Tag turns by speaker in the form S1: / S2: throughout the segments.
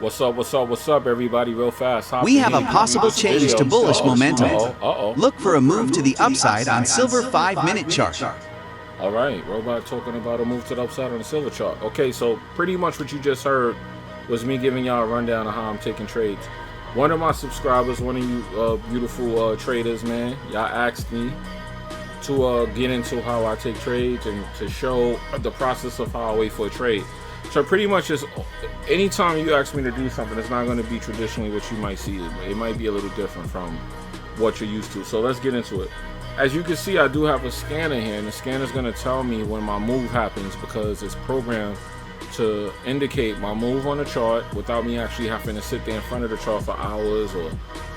S1: What's up, everybody? Real fast.
S2: We have a possible change to bullish momentum. Look for a move to the upside on silver 5-minute chart.
S1: All right, Robot talking about a move to the upside on the silver chart. Okay, so pretty much what you just heard was me giving y'all a rundown of how I'm taking trades. One of my subscribers, one of you beautiful traders, man, y'all asked me to get into how I take trades and to show the process of how I wait for a trade. So pretty much is anytime you ask me to do something, it's not going to be traditionally what you might see. It might be a little different from what you're used to. So let's get into it. As you can see, I do have a scanner here, and the scanner is going to tell me when my move happens because it's programmed to indicate my move on the chart without me actually having to sit there in front of the chart for hours or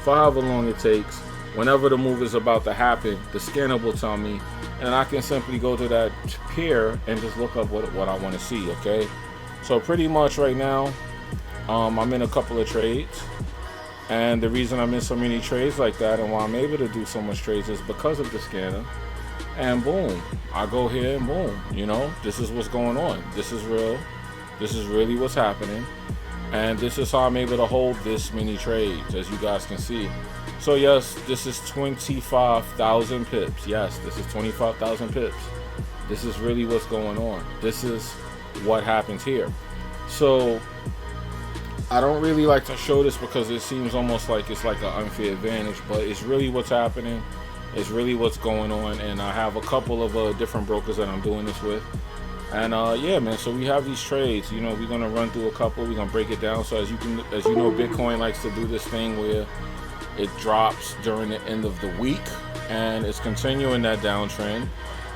S1: for however long it takes. Whenever the move is about to happen, the scanner will tell me, and I can simply go to that pair and just look up what I want to see, okay? So pretty much right now, I'm in a couple of trades, and the reason I'm in so many trades like that and why I'm able to do so much trades is because of the scanner. And boom, I go here and boom, you know, this is what's going on. This is real. This is really what's happening. And this is how I'm able to hold this many trades, as you guys can see. So yes, this is 25,000 pips. Yes, this is 25,000 pips. This is really what's going on. This is what happens here. So I don't really like to show this because it seems almost like it's like an unfair advantage, but it's really what's happening. It's really what's going on, and I have a couple of different brokers that I'm doing this with. And yeah, man, so we have these trades. You know, we're gonna run through a couple. We're gonna break it down. So as you know, Bitcoin likes to do this thing where it drops during the end of the week, and it's continuing that downtrend.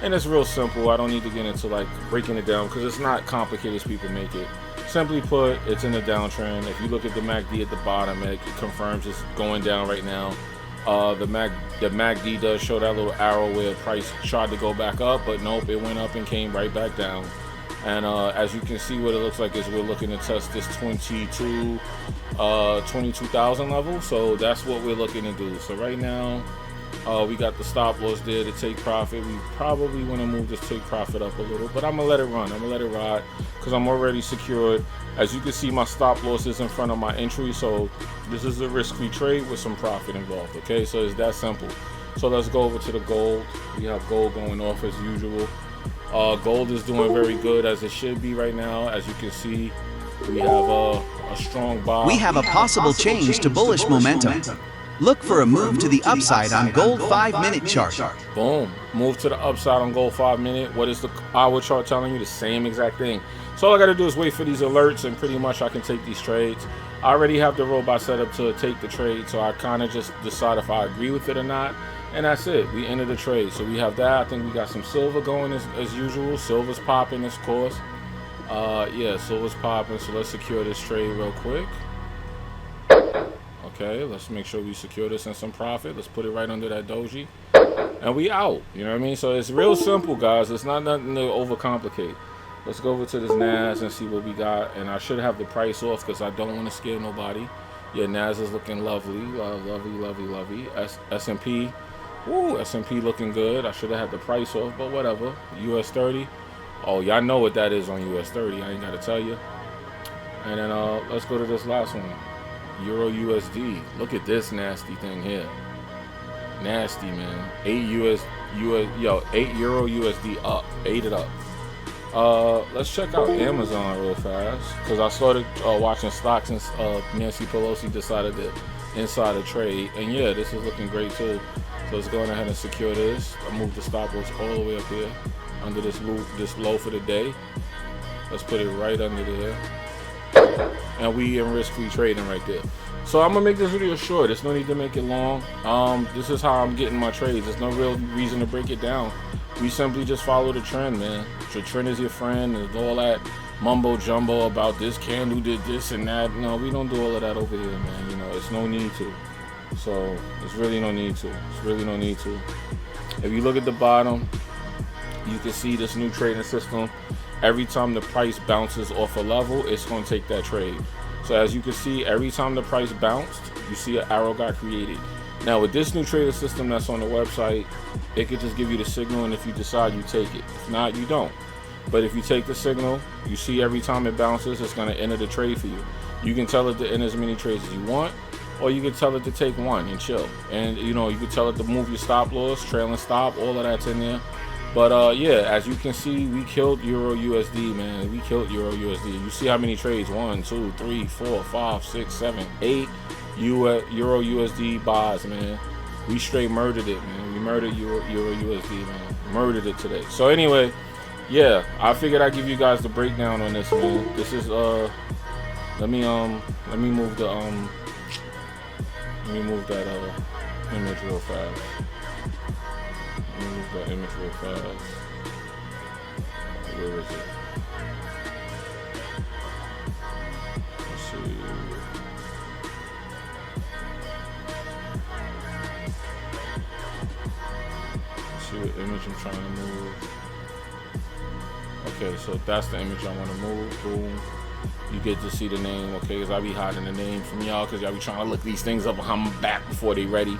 S1: And it's real simple. I don't need to get into like breaking it down because it's not complicated as people make it. Simply put, it's in a downtrend. If you look at the MACD at the bottom, it confirms it's going down right now. The MACD does show that little arrow where price tried to go back up, but nope, it went up and came right back down. And as you can see, what it looks like is we're looking to test this 22,000 level. So that's what we're looking to do. So right now, we got the stop loss there to take profit. We probably want to move this take profit up a little, but I'm gonna let it run. I'm gonna let it ride because I'm already secured. As you can see, my stop loss is in front of my entry, so this is a risk-free trade with some profit involved. Okay, so it's that simple. So let's go over to the gold. We have gold going off as usual. Gold is doing very good as it should be right now. As you can see, we have a strong buy.
S2: We have a possible change to bullish momentum. Look for a move to the upside on gold 5-minute chart.
S1: Boom. Move to the upside on gold 5-minute. What is the hour chart telling you? The same exact thing. So all I got to do is wait for these alerts, and pretty much I can take these trades. I already have the robot set up to take the trade, so I kind of just decide if I agree with it or not. And that's it. We enter the trade. So we have that. I think we got some silver going as usual. Silver's popping, of course. Yeah, silver's popping. So let's secure this trade real quick. Okay, let's make sure we secure this in some profit. Let's put it right under that doji. And we out. You know what I mean? So it's real simple, guys. It's not nothing to overcomplicate. Let's go over to this NAS and see what we got. And I should have the price off because I don't want to scare nobody. Yeah, NAS is looking lovely. Lovely. S&P. Woo, S&P looking good. I should have had the price off, but whatever. US 30. Oh, y'all know what that is on US 30. I ain't got to tell you. And then let's go to this last one. Euro USD. Look at this nasty thing here. Nasty, man. 8 Euro USD up. 8 it up. Let's check out Amazon real fast because I started watching stocks since Nancy Pelosi decided to inside a trade, and yeah, this is looking great too. So let's go ahead and secure this. I moved the stop loss all the way up here under this low for the day. Let's put it right under there. And we in risk-free trading right there. So I'm gonna make this video short. There's no need to make it long. This is how I'm getting my trades. There's no real reason to break it down. We simply just follow the trend, man. The trend is your friend, and all that mumbo jumbo about this candle did this and that. No, we don't do all of that over here, man. You know, it's no need to. So there's really no need to. It's really no need to. If you look at the bottom, you can see this new trading system. Every time the price bounces off a level, it's going to take that trade. So as you can see, every time the price bounced, you see an arrow got created. Now with this new trader system that's on the website, it could just give you the signal, and if you decide, you take it. If not, you don't. But if you take the signal, you see every time it bounces, it's going to enter the trade for you. You can tell it to end as many trades as you want, or you can tell it to take one and chill. And you can tell it to move your stop loss, trailing stop, all of that's in there. But yeah, as you can see, we killed Euro USD, man. We killed Euro USD. You see how many trades? 1, 2, 3, 4, 5, 6, 7, 8 Euro USD buys, man. We straight murdered it, man. We murdered Euro USD, man. Murdered it today. So anyway, yeah, I figured I'd give you guys the breakdown on this, man. This is let me move the image real fast. Let me move that image real fast. Where is it? Let's see. Let's see what image I'm trying to move. Okay, so that's the image I want to move. Boom. You get to see the name, okay? Because I be hiding the name from y'all because y'all be trying to look these things up behind my back before they ready.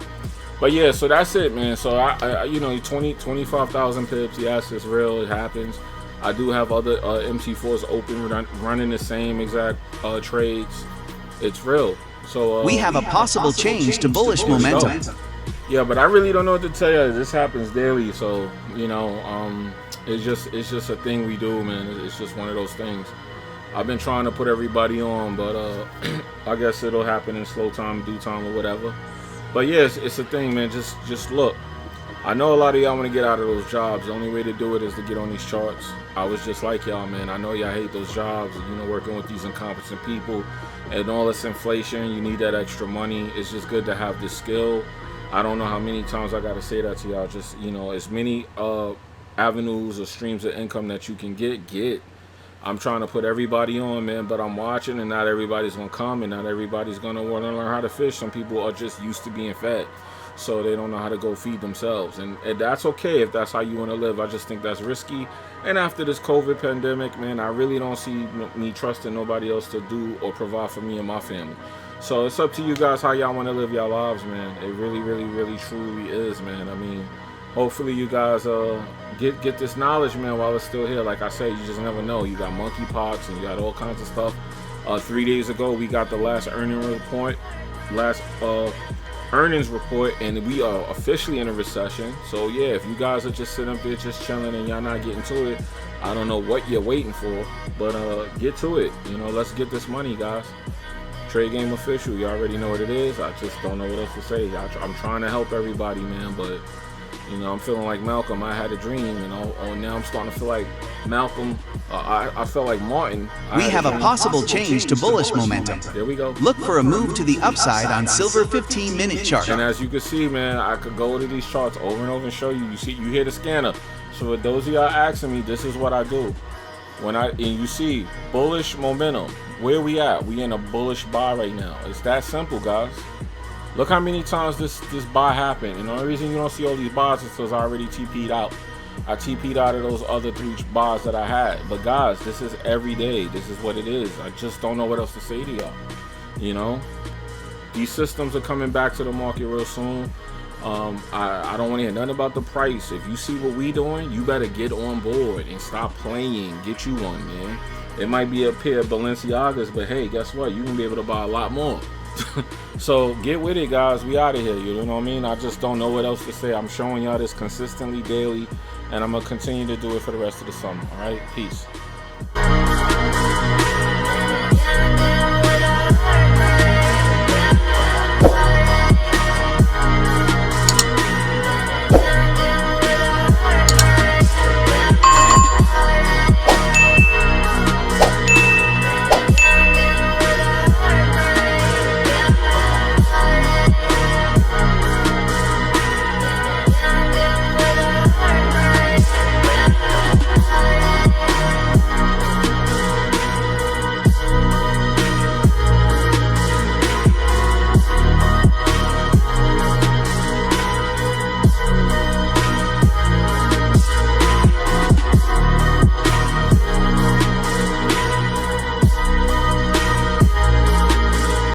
S1: But yeah, so that's it, man. So I 25,000 pips. Yes, it's real. It happens. I do have other MT4s open, running the same exact trades. It's real. So
S2: we have a possible change to bullish momentum.
S1: Yeah, but I really don't know what to tell you. This happens daily, so it's just a thing we do, man. It's just one of those things. I've been trying to put everybody on, but I guess it'll happen in slow time, due time, or whatever. But yeah, it's a thing, man. Just look. I know a lot of y'all want to get out of those jobs. The only way to do it is to get on these charts. I was just like y'all, man. I know y'all hate those jobs, working with these incompetent people and all this inflation. You need that extra money. It's just good to have this skill. I don't know how many times I got to say that to y'all. Just, as many avenues or streams of income that you can get. I'm trying to put everybody on, man, but I'm watching, and not everybody's going to come, and not everybody's going to want to learn how to fish. Some people are just used to being fed, so they don't know how to go feed themselves, and that's okay if that's how you want to live. I just think that's risky, and after this COVID pandemic, man, I really don't see me trusting nobody else to do or provide for me and my family. So it's up to you guys how y'all want to live your lives, man. It really, really, really, truly is, man. I mean, hopefully you guys get this knowledge, man, while it's still here. Like I said, you just never know. You got monkeypox and you got all kinds of stuff. 3 days ago, we got the last earnings report, and we are officially in a recession. So yeah, if you guys are just sitting up there just chilling and y'all not getting to it, I don't know what you're waiting for, but get to it. Let's get this money, guys. Trade Game Official, you already know what it is. I just don't know what else to say. I'm trying to help everybody, man, but I'm feeling like Malcolm. I had a dream, now I'm starting to feel like Malcolm. I felt like Martin.
S2: We have a possible change to bullish momentum.
S1: There we go.
S2: Look for a move to the upside on silver 15-minute chart.
S1: And as you can see, man, I could go to these charts over and over and show you. You hear the scanner. So for those of y'all asking me, this is what I do. And you see bullish momentum. Where we at? We in a bullish buy right now. It's that simple, guys. Look how many times this buy happened. And the only reason you don't see all these buys is because I already TP'd out. I TP'd out of those other 3 buys that I had. But guys, this is every day. This is what it is. I just don't know what else to say to y'all. These systems are coming back to the market real soon. I don't want to hear nothing about the price. If you see what we doing, you better get on board and stop playing. Get you one, man. It might be a pair of Balenciagas, but hey, guess what? You can be able to buy a lot more. So get with it, guys. We out of here. You know what I mean? I just don't know what else to say. I'm showing y'all this consistently daily, and I'm gonna continue to do it for the rest of the summer. All right, peace.